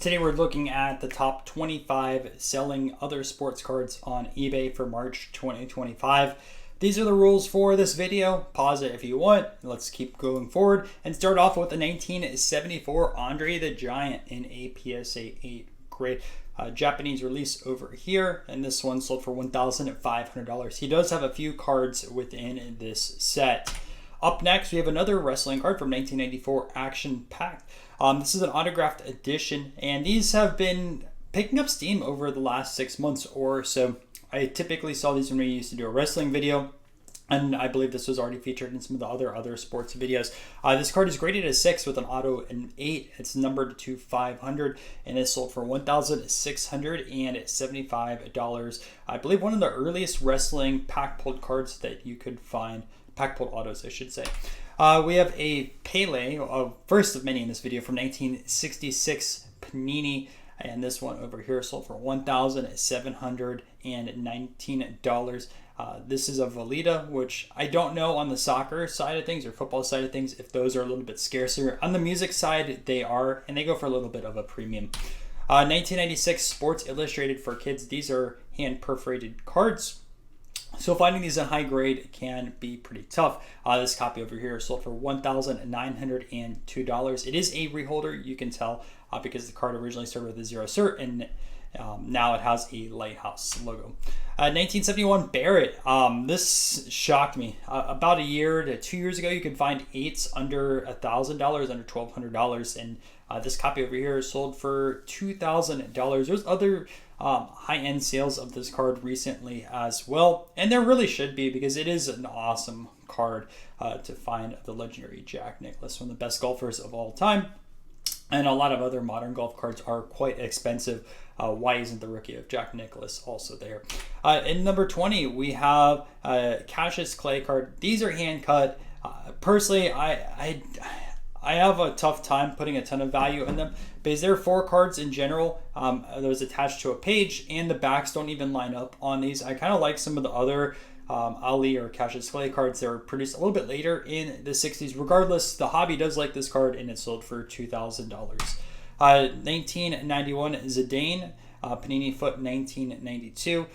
Today we're looking at the top 25 selling other sports cards on eBay for March 2025. These are the rules for this video. Pause it if you want. Let's keep going forward and start off with the 1974 Andre the Giant in a PSA 8 grade. Japanese release over here, and this one sold for $1,500. He does have a few cards within this set. Up next, we have another wrestling card from 1994, Action Packed. This is an autographed edition, and these have been picking up steam over the last 6 months or so. I typically saw these when we used to do a wrestling video, and I believe this was already featured in some of the other sports videos. This card is graded as 6 with an auto an 8. It's numbered to 500 and is sold for $1,675. I believe one of the earliest wrestling pack pulled cards that you could find. Pack pulled autos, I should say. We have a Pele, first of many in this video, from 1966 Panini. And this one over here sold for $1,719. This is a Velita, which I don't know on the soccer side of things or football side of things if those are a little bit scarcer. On the music side, they are, and they go for a little bit of a premium. 1996 Sports Illustrated for kids. These are hand perforated cards, so finding these in high grade can be pretty tough. This copy over here sold for $1,902. It is a reholder, you can tell, because the card originally started with a zero cert, and now it has a Lighthouse logo. 1971 Barrett. This shocked me. About a year to 2 years ago, you could find 8s under $1,000, under $1,200, and this copy over here sold for $2,000. There's other high-end sales of this card recently as well, and there really should be, because it is an awesome card to find the legendary Jack Nicklaus, one of the best golfers of all time. And a lot of other modern golf cards are quite expensive. Why isn't the rookie of Jack Nicklaus also there? In number 20, we have Cassius Clay card. These are hand cut. Personally, I have a tough time putting a ton of value in them, because there are 4 cards in general that was attached to a page, and the backs don't even line up on these. I kind of like some of the other Ali or Cassius Clay cards that were produced a little bit later in the 60s. Regardless, the hobby does like this card, and it sold for $2,000. 1991 Zidane, Panini Foot 1992.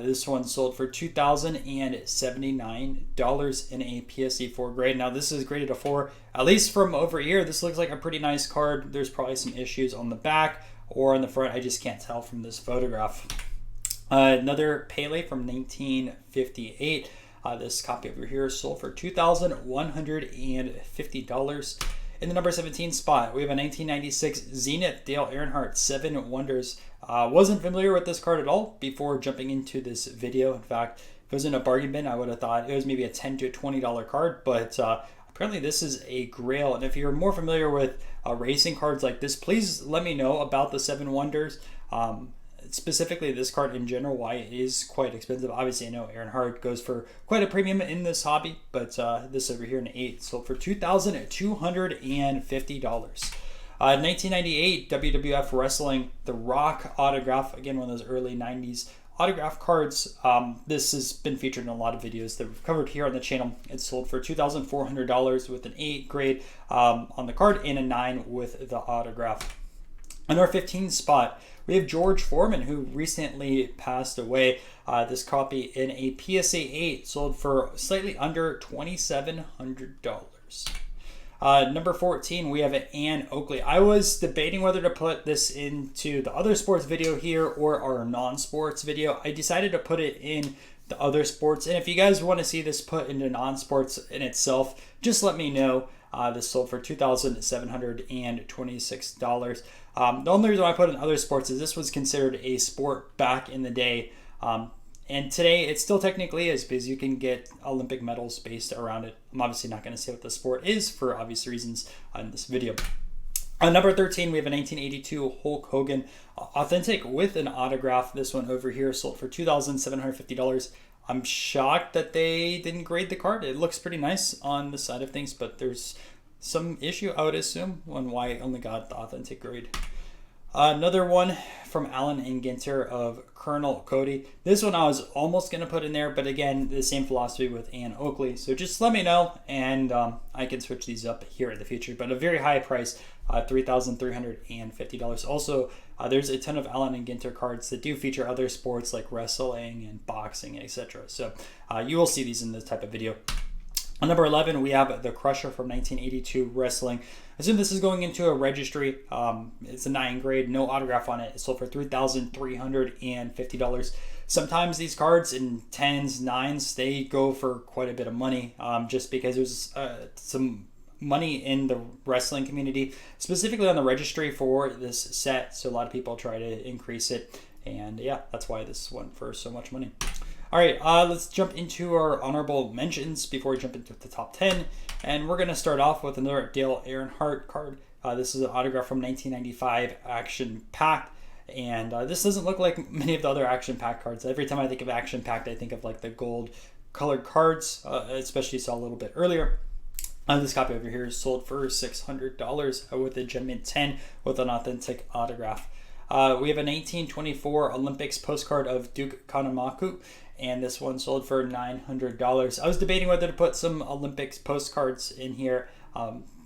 This one sold for $2,079 in a PSE 4 grade. Now this is graded a 4. At least from over here, this looks like a pretty nice card. There's probably some issues on the back or on the front. I just can't tell from this photograph. Another Pele from 1958. This copy over here sold for $2,150. In the number 17 spot, we have a 1996 Zenith Dale Earnhardt 7 Wonders. Wasn't familiar with this card at all before jumping into this video. In fact, if it was in a bargain bin, I would have thought it was maybe a $10 to $20 card, but apparently this is a grail. And if you're more familiar with racing cards like this, please let me know about the 7 Wonders. Specifically this card in general, why it is quite expensive. Obviously, I know Earnhardt goes for quite a premium in this hobby, but this over here in 8 sold for $2,250. 1998 WWF Wrestling, The Rock autograph. Again, one of those early 90s autograph cards. This has been featured in a lot of videos that we've covered here on the channel. It sold for $2,400 with an 8 grade on the card and a 9 with the autograph. In our 15th spot, we have George Foreman, who recently passed away. This copy in a PSA 8 sold for slightly under $2,700. Number 14, we have an Ann Oakley. I was debating whether to put this into the other sports video here or our non-sports video. I decided to put it in the other sports. And if you guys want to see this put into non-sports in itself, just let me know. This sold for $2,726. The only reason why I put in other sports is this was considered a sport back in the day. And today it still technically is, because you can get Olympic medals based around it. I'm obviously not going to say what the sport is for obvious reasons in this video. On number 13, we have a 1982 Hulk Hogan Authentic with an autograph. This one over here sold for $2,750. I'm shocked that they didn't grade the card. It looks pretty nice on the side of things, but there's some issue, I would assume, on why it only got the authentic grade. Another one from Allen and Ginter of Colonel Cody. This one I was almost going to put in there, but again, the same philosophy with Ann Oakley. So just let me know, and I can switch these up here in the future. But a very high price $3,350. Also, there's a ton of Allen and Ginter cards that do feature other sports like wrestling and boxing, etc. So you will see these in this type of video. On number 11, we have the Crusher from 1982 Wrestling. I assume this is going into a registry. It's a 9 grade, no autograph on it. It sold for $3,350. Sometimes these cards in 10s, 9s, they go for quite a bit of money, just because there's some money in the wrestling community, specifically on the registry for this set. So a lot of people try to increase it. And yeah, that's why this went for so much money. All right, let's jump into our honorable mentions before we jump into the top 10. And we're going to start off with another Dale Earnhardt card. This is an autograph from 1995 Action Packed. And this doesn't look like many of the other Action Packed cards. Every time I think of Action Packed, I think of like the gold colored cards, especially saw a little bit earlier. This copy over here is sold for $600 with a Gem Mint 10 with an authentic autograph. We have a 1924 Olympics postcard of Duke Kanemaku, and this one sold for $900. I was debating whether to put some Olympics postcards in here.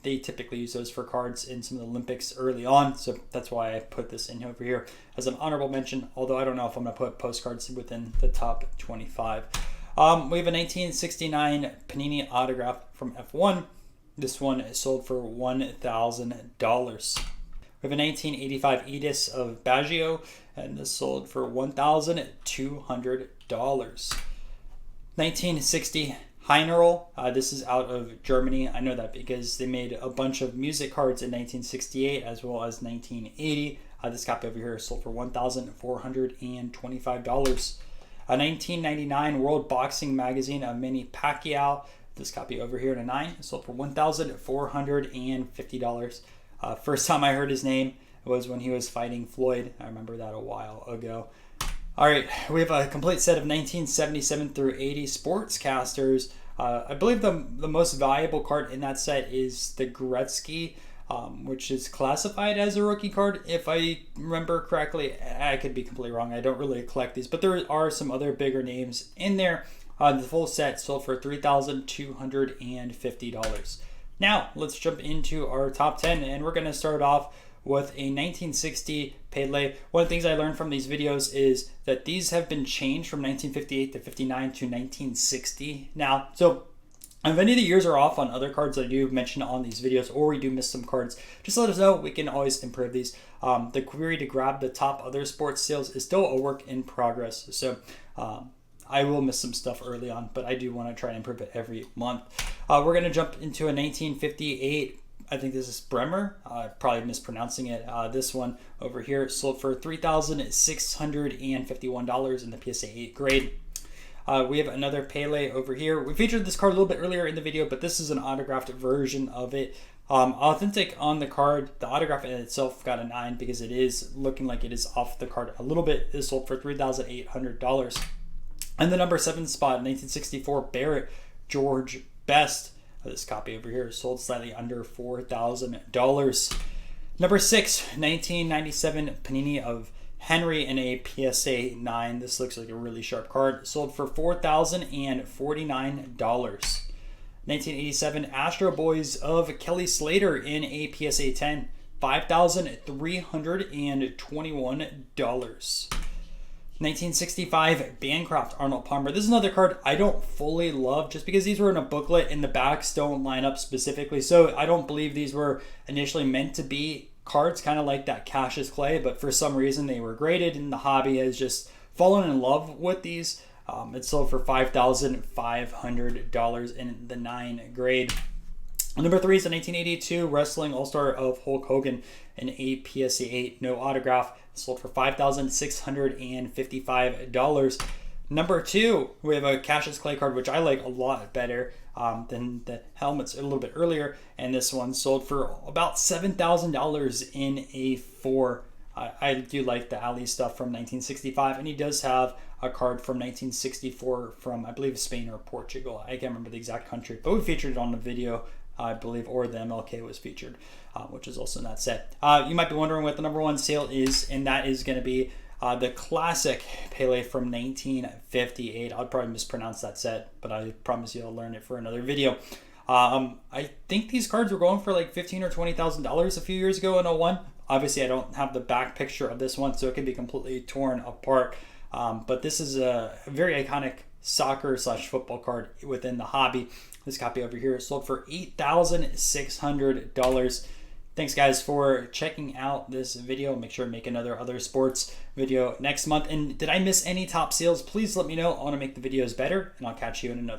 They typically use those for cards in some of the Olympics early on, so that's why I put this in over here as an honorable mention, although I don't know if I'm going to put postcards within the top 25. We have a 1969 Panini autograph from F1. This one is sold for $1,000. We have a 1985 Edis of Baggio, and this sold for $1,200. 1960 Heinerl. This is out of Germany. I know that because they made a bunch of music cards in 1968 as well as 1980. This copy over here is sold for $1,425. A 1999 World Boxing Magazine of Manny Pacquiao. This copy over here in a 9 sold for $1,450. First time I heard his name was when he was fighting Floyd. I remember that a while ago. All right, we have a complete set of 1977 through 80 Sportscasters. I believe the most valuable card in that set is the Gretzky, which is classified as a rookie card, if I remember correctly. I could be completely wrong. I don't really collect these, but there are some other bigger names in there. The full set sold for $3,250. Now, let's jump into our top 10, and we're going to start off with a 1960 Pele. One of the things I learned from these videos is that these have been changed from 1958 to 59 to 1960 now. So if any of the years are off on other cards that I do mention on these videos, or we do miss some cards, just let us know. We can always improve these. The query to grab the top other sports sales is still a work in progress. So I will miss some stuff early on, but I do want to try and improve it every month. We're going to jump into a 1958. I think this is Bremer. Probably mispronouncing it. This one over here sold for $3,651 in the PSA 8 grade. We have another Pele over here. We featured this card a little bit earlier in the video, but this is an autographed version of it. Authentic on the card. The autograph in itself got a 9 because it is looking like it is off the card a little bit. It is sold for $3,800. And the number 7 spot, 1964 Barrett George Best. This copy over here sold slightly under $4,000. Number 6, 1997 Panini of Henry in a PSA 9. This looks like a really sharp card. Sold for $4,049. 1987 Astro Boys of Kelly Slater in a PSA 10. $5,321. 1965 Bancroft Arnold Palmer. This is another card I don't fully love just because these were in a booklet and the backs don't line up specifically. So I don't believe these were initially meant to be cards, kind of like that Cassius Clay, but for some reason they were graded and the hobby has just fallen in love with these. It sold for $5,500 in the 9 grade. Number 3 is the 1982 Wrestling All-Star of Hulk Hogan in a PSA 8, no autograph. Sold for $5,655. Number 2, we have a Cassius Clay card, which I like a lot better than the helmets a little bit earlier. And this one sold for about $7,000 in a 4. I do like the Ali stuff from 1965. And he does have a card from 1964 from, I believe, Spain or Portugal. I can't remember the exact country, but we featured it on the video, I believe, or the MLK was featured, which is also in that set. You might be wondering what the number 1 sale is, and that is going to be the classic Pele from 1958. I'll probably mispronounce that set, but I promise you I'll learn it for another video. I think these cards were going for like $15,000 or $20,000 a few years ago in '01. Obviously, I don't have the back picture of this one, so it can be completely torn apart. But this is a very iconic soccer slash football card within the hobby. This copy over here is sold for $8,600. Thanks guys for checking out this video. Make sure to make another other sports video next month. And did I miss any top seals? Please let me know. I want to make the videos better, and I'll catch you in another.